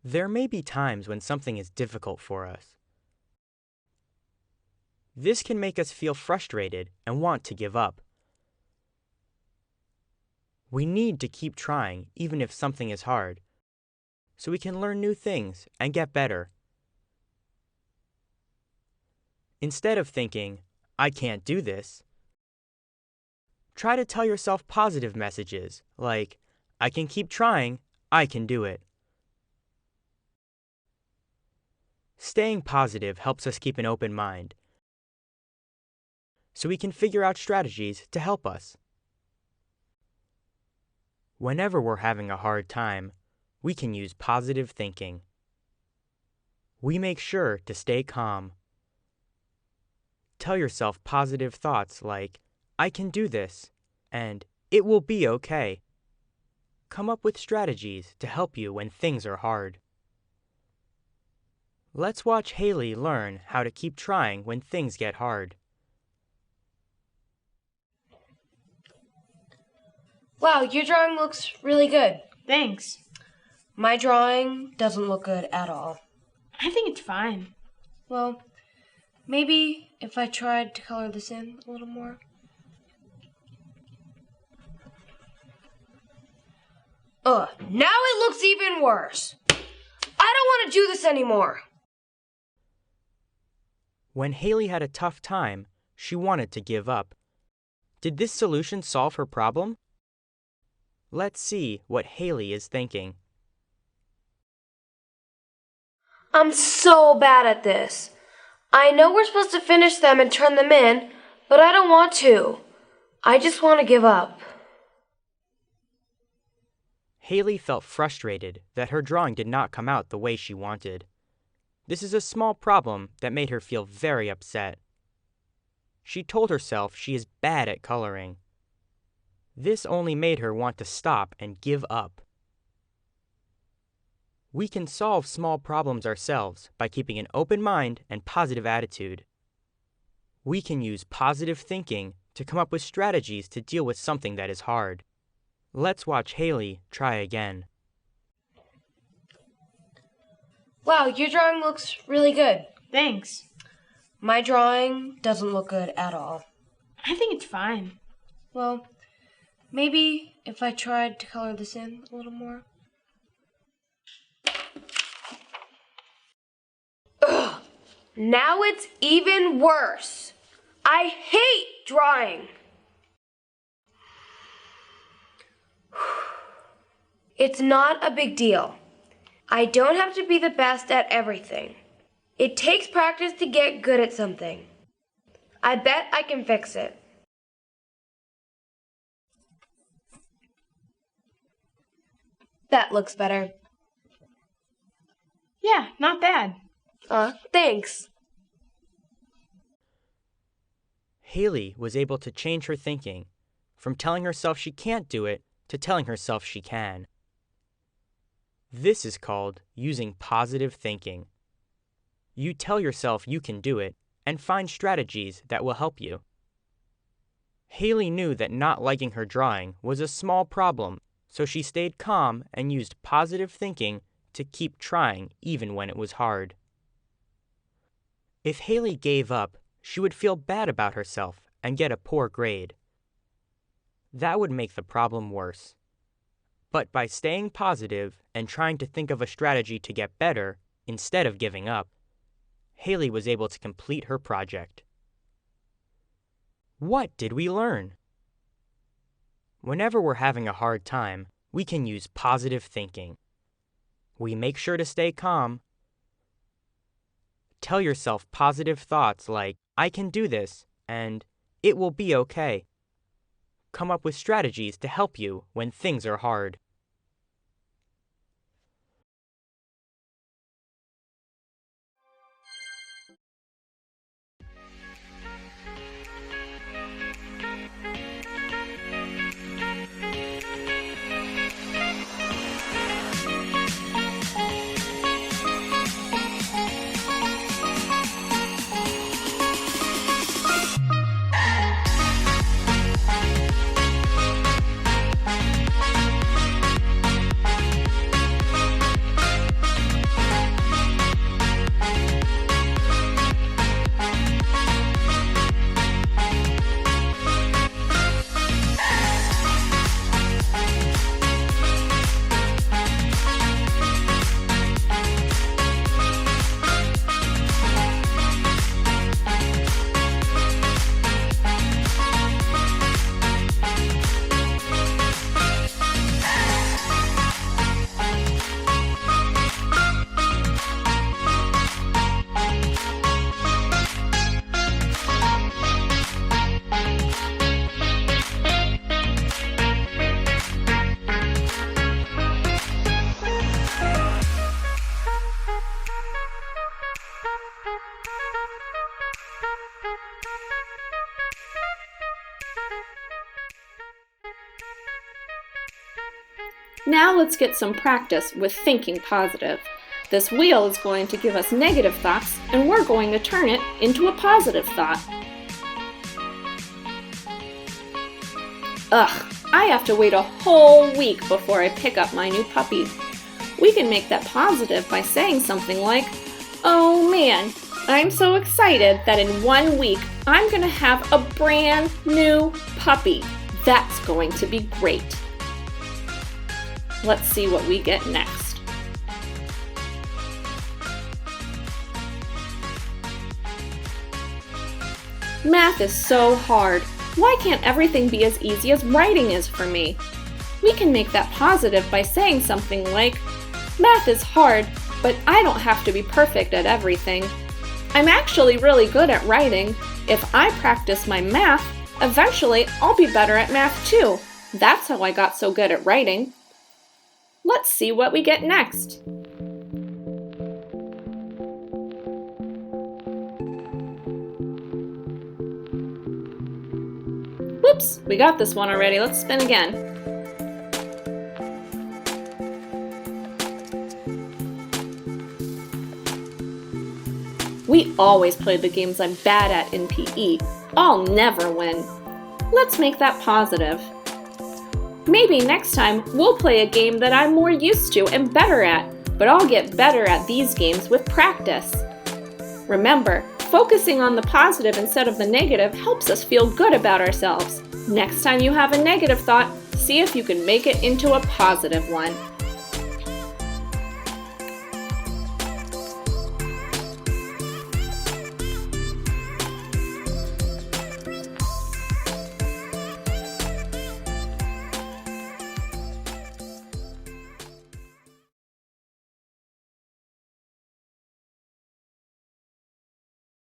There may be times when something is difficult for us. This can make us feel frustrated and want to give up. We need to keep trying even if something is hard, so we can learn new things and get better. Instead of thinking, "I can't do this," try to tell yourself positive messages like, "I can keep trying, I can do it." Staying positive helps us keep an open mind, so we can figure out strategies to help us. Whenever we're having a hard time, we can use positive thinking. We make sure to stay calm. Tell yourself positive thoughts like, "I can do this," and "It will be okay." Come up with strategies to help you when things are hard. Let's watch Haley learn how to keep trying when things get hard. Wow, your drawing looks really good. Thanks. My drawing doesn't look good at all. I think it's fine. Well, maybe if I tried to color this in a little more. Now it looks even worse. I don't want to do this anymore. When Haley had a tough time, she wanted to give up. Did this solution solve her problem? Let's see what Haley is thinking. I'm so bad at this. I know we're supposed to finish them and turn them in, but I don't want to. I just want to give up. Haley felt frustrated that her drawing did not come out the way she wanted. This is a small problem that made her feel very upset. She told herself she is bad at coloring. This only made her want to stop and give up. We can solve small problems ourselves by keeping an open mind and positive attitude. We can use positive thinking to come up with strategies to deal with something that is hard. Let's watch Haley try again. Wow, your drawing looks really good. Thanks. My drawing doesn't look good at all. I think it's fine. Well, maybe if I tried to color this in a little more. Now it's even worse. I hate drawing. It's not a big deal. I don't have to be the best at everything. It takes practice to get good at something. I bet I can fix it. That looks better. Yeah, not bad. Thanks. Haley was able to change her thinking from telling herself she can't do it to telling herself she can. This is called using positive thinking. You tell yourself you can do it and find strategies that will help you. Haley knew that not liking her drawing was a small problem, so she stayed calm and used positive thinking to keep trying even when it was hard. If Haley gave up, she would feel bad about herself and get a poor grade. That would make the problem worse. But by staying positive and trying to think of a strategy to get better instead of giving up, Haley was able to complete her project. What did we learn? Whenever we're having a hard time, we can use positive thinking. We make sure to stay calm. Tell yourself positive thoughts like, "I can do this," and "It will be okay." Come up with strategies to help you when things are hard. Now let's get some practice with thinking positive. This wheel is going to give us negative thoughts, and we're going to turn it into a positive thought. Ugh, I have to wait a whole week before I pick up my new puppy. We can make that positive by saying something like, "Oh man, I'm so excited that in 1 week I'm going to have a brand new puppy. That's going to be great." Let's see what we get next. Math is so hard. Why can't everything be as easy as writing is for me? We can make that positive by saying something like, "Math is hard, but I don't have to be perfect at everything. I'm actually really good at writing. If I practice my math, eventually I'll be better at math too. That's how I got so good at writing." Let's see what we get next. Whoops, we got this one already. Let's spin again. We always play the games I'm bad at in PE. I'll never win. Let's make that positive. Maybe next time we'll play a game that I'm more used to and better at, but I'll get better at these games with practice. Remember, focusing on the positive instead of the negative helps us feel good about ourselves. Next time you have a negative thought, see if you can make it into a positive one.